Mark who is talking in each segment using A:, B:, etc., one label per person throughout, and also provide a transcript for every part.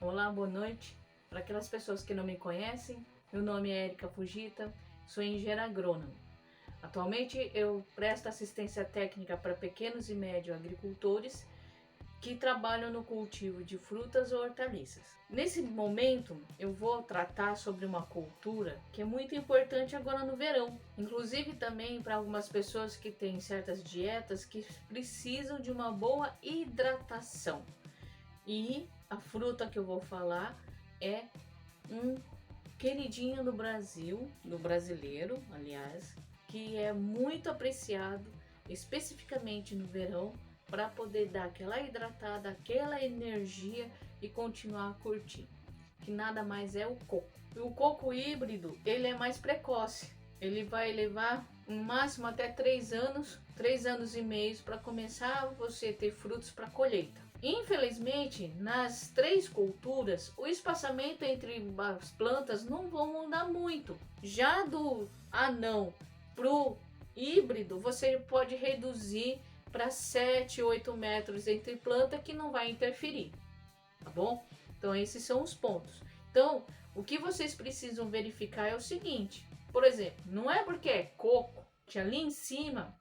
A: Olá, boa noite. Para aquelas pessoas que não me conhecem, meu nome é Erika Fujita, sou engenheira agrônoma. Atualmente eu presto assistência técnica para pequenos e médios agricultores que trabalham no cultivo de frutas ou hortaliças. Nesse momento eu vou tratar sobre uma cultura que é muito importante agora no verão, inclusive também para algumas pessoas que têm certas dietas que precisam de uma boa hidratação. E a fruta que eu vou falar é um queridinho do Brasil, do brasileiro, aliás, que é muito apreciado, especificamente no verão, para poder dar aquela hidratada, aquela energia e continuar a curtir. Que nada mais é o coco. O coco híbrido, ele é mais precoce. Ele vai levar no máximo até 3 anos, 3 anos e meio para começar você ter frutos para colheita. Infelizmente, nas 3 culturas, o espaçamento entre as plantas não vão mudar muito. Já do anão pro híbrido, você pode reduzir para 7, 8 metros entre planta, que não vai interferir, tá bom? Então esses são os pontos. Então, o que vocês precisam verificar é o seguinte, por exemplo, não é porque é coco que ali em cima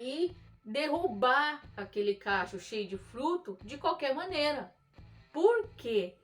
A: e derrubar aquele cacho cheio de fruto de qualquer maneira. Por quê?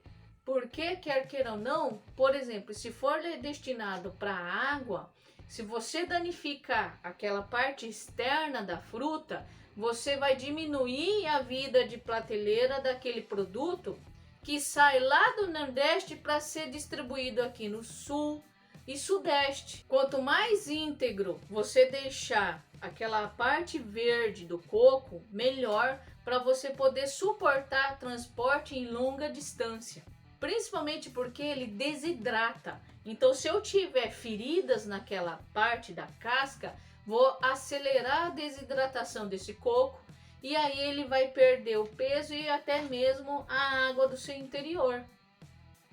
A: Porque, quer queira ou não, por exemplo, se for destinado para água, se você danificar aquela parte externa da fruta, você vai diminuir a vida de prateleira daquele produto que sai lá do Nordeste para ser distribuído aqui no Sul e Sudeste. Quanto mais íntegro você deixar aquela parte verde do coco, melhor para você poder suportar transporte em longa distância. Principalmente porque ele desidrata. Então, se eu tiver feridas naquela parte da casca, vou acelerar a desidratação desse coco e aí ele vai perder o peso e até mesmo a água do seu interior.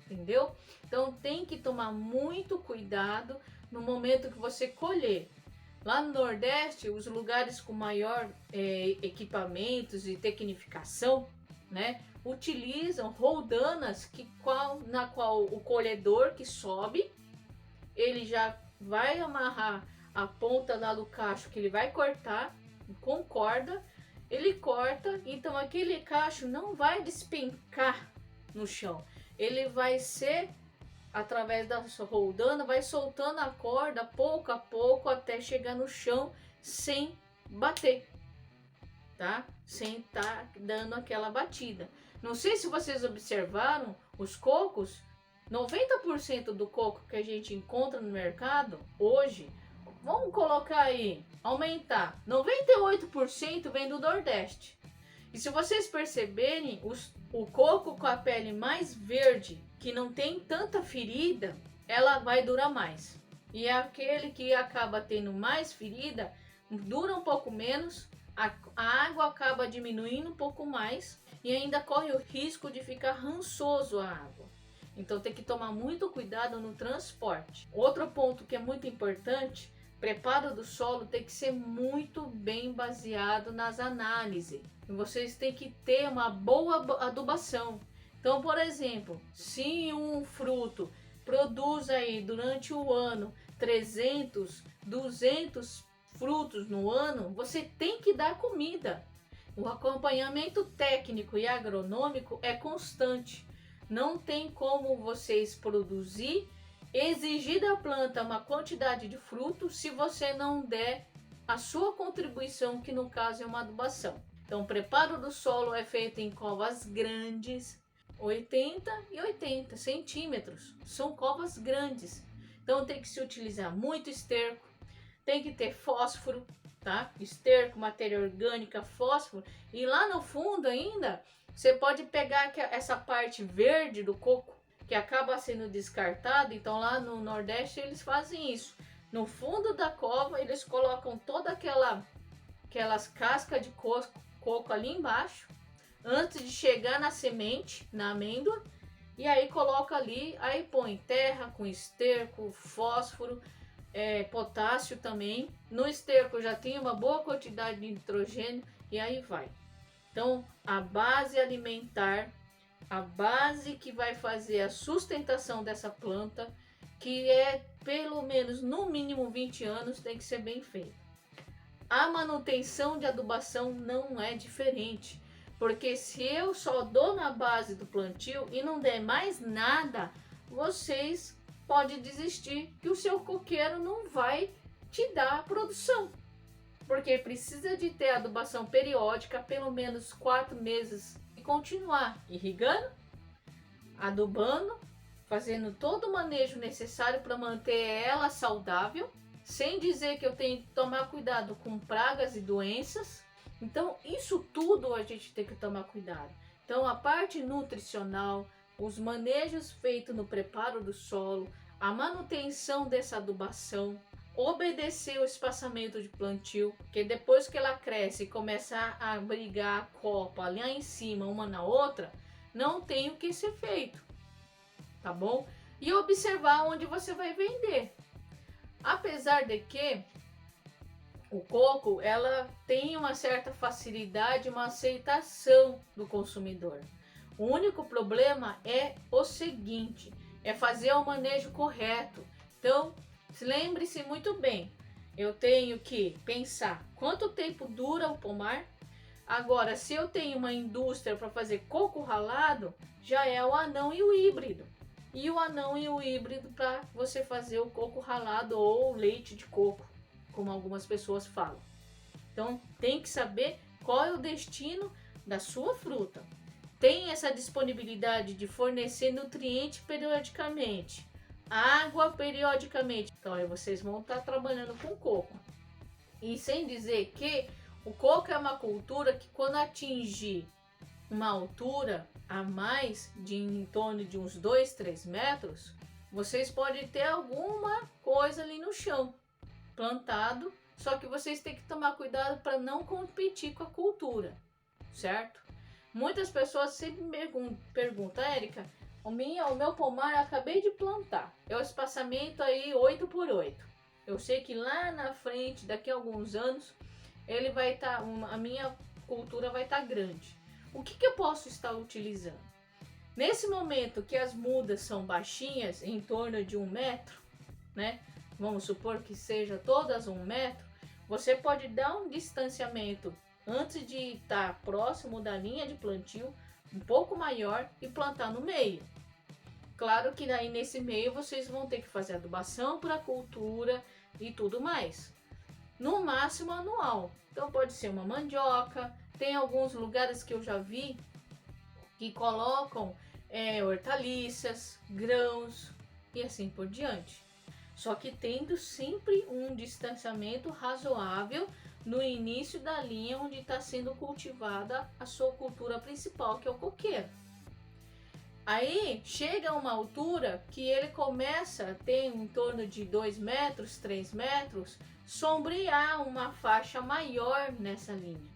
A: Entendeu? Então tem que tomar muito cuidado no momento que você colher. Lá no Nordeste, os lugares com maior equipamentos e tecnificação, né, utilizam roldanas na qual o colhedor que sobe, ele já vai amarrar a ponta lá do cacho que ele vai cortar com corda, ele corta, então aquele cacho não vai despencar no chão, ele vai ser através da roldana, vai soltando a corda pouco a pouco até chegar no chão sem bater, tá? Sem estar dando aquela batida. Não sei se vocês observaram, os cocos, 90% do coco que a gente encontra no mercado hoje, vamos colocar aí, aumentar, 98% vem do Nordeste. E se vocês perceberem, o coco com a pele mais verde, que não tem tanta ferida, ela vai durar mais. E é aquele que acaba tendo mais ferida, dura um pouco menos, a água acaba diminuindo um pouco mais e ainda corre o risco de ficar rançoso a água. Então tem que tomar muito cuidado no transporte. Outro ponto que é muito importante, preparo do solo tem que ser muito bem baseado nas análises. Vocês têm que ter uma boa adubação. Então, por exemplo, se um fruto produz aí durante o ano 300, 200 frutos no ano, você tem que dar comida. O acompanhamento técnico e agronômico é constante. Não tem como vocês produzir, exigir da planta uma quantidade de fruto se você não der a sua contribuição, que no caso é uma adubação. Então, o preparo do solo é feito em covas grandes, 80 e 80 centímetros. São covas grandes. Então, tem que se utilizar muito esterco, tem que ter fósforo, tá? Esterco, matéria orgânica, fósforo. E lá no fundo ainda, você pode pegar essa parte verde do coco, que acaba sendo descartada. Então, lá no Nordeste, eles fazem isso. No fundo da cova, eles colocam toda aquelas cascas de coco ali embaixo, antes de chegar na semente, na amêndoa, e aí coloca ali, aí põe terra com esterco, fósforo, potássio também. No esterco já tem uma boa quantidade de nitrogênio e aí vai. Então, a base alimentar A base que vai fazer a sustentação dessa planta, que é pelo menos no mínimo 20 anos, tem que ser bem feita. A manutenção de adubação não é diferente, porque se eu só dou na base do plantio e não der mais nada, vocês podem desistir, que o seu coqueiro não vai te dar produção, porque precisa de ter adubação periódica, pelo menos 4 meses, e continuar irrigando, adubando, fazendo todo o manejo necessário para manter ela saudável, sem dizer que eu tenho que tomar cuidado com pragas e doenças. Então isso tudo a gente tem que tomar cuidado. Então a parte nutricional, os manejos feitos no preparo do solo, a manutenção dessa adubação, obedecer o espaçamento de plantio, porque depois que ela cresce e começar a brigar a copa lá em cima uma na outra, não tem o que ser feito, tá bom? E observar onde você vai vender. Apesar de que o coco, ela tem uma certa facilidade, uma aceitação do consumidor. O único problema é o seguinte, é fazer o manejo correto. Então, lembre-se muito bem, eu tenho que pensar quanto tempo dura o pomar. Agora, se eu tenho uma indústria para fazer coco ralado, já é o anão e o híbrido. E o anão e o híbrido para você fazer o coco ralado ou leite de coco, como algumas pessoas falam. Então tem que saber qual é o destino da sua fruta. Tem essa disponibilidade de fornecer nutriente periodicamente, água periodicamente. Então aí vocês vão estar trabalhando com coco. E sem dizer que o coco é uma cultura que quando atingir uma altura a mais de em torno de uns 2, 3 metros, vocês podem ter alguma coisa ali no chão plantado, só que vocês têm que tomar cuidado para não competir com a cultura, certo? Muitas pessoas sempre me perguntam, Érica, o meu pomar eu acabei de plantar, é o espaçamento aí 8 por 8. Eu sei que lá na frente, daqui a alguns anos, ele vai estar, a minha cultura vai estar grande. O que eu posso estar utilizando? Nesse momento que as mudas são baixinhas, em torno de 1 metro, né? Vamos supor que seja todas 1 metro, você pode dar um distanciamento antes de estar próximo da linha de plantio, um pouco maior, e plantar no meio. Claro que daí nesse meio vocês vão ter que fazer adubação para a cultura e tudo mais. No máximo anual. Então pode ser uma mandioca. Tem alguns lugares que eu já vi que colocam hortaliças, grãos e assim por diante. Só que tendo sempre um distanciamento razoável no início da linha onde está sendo cultivada a sua cultura principal, que é o coqueiro. Aí chega a uma altura que ele começa a ter em torno de 2 metros, 3 metros, sombrear uma faixa maior nessa linha.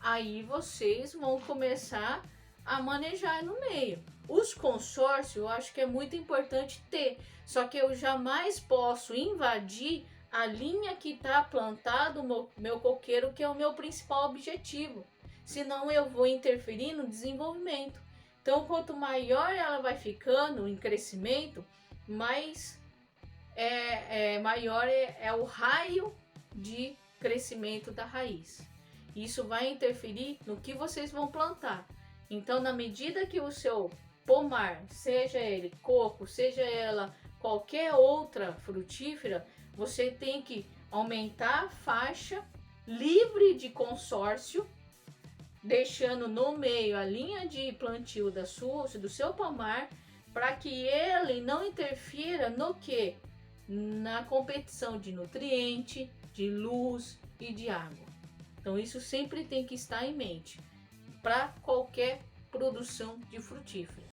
A: Aí vocês vão começar a manejar no meio. Os consórcios eu acho que é muito importante ter, só que eu jamais posso invadir a linha que está plantado o meu coqueiro, que é o meu principal objetivo, senão eu vou interferir no desenvolvimento. Então quanto maior ela vai ficando em crescimento, mais maior é o raio de crescimento da raiz. Isso vai interferir no que vocês vão plantar. Então, na medida que o seu pomar, seja ele coco, seja ela qualquer outra frutífera, você tem que aumentar a faixa livre de consórcio, deixando no meio a linha de plantio do seu pomar, para que ele não interfira no que? Na competição de nutriente, de luz e de água. Então isso sempre tem que estar em mente para qualquer produção de frutífera.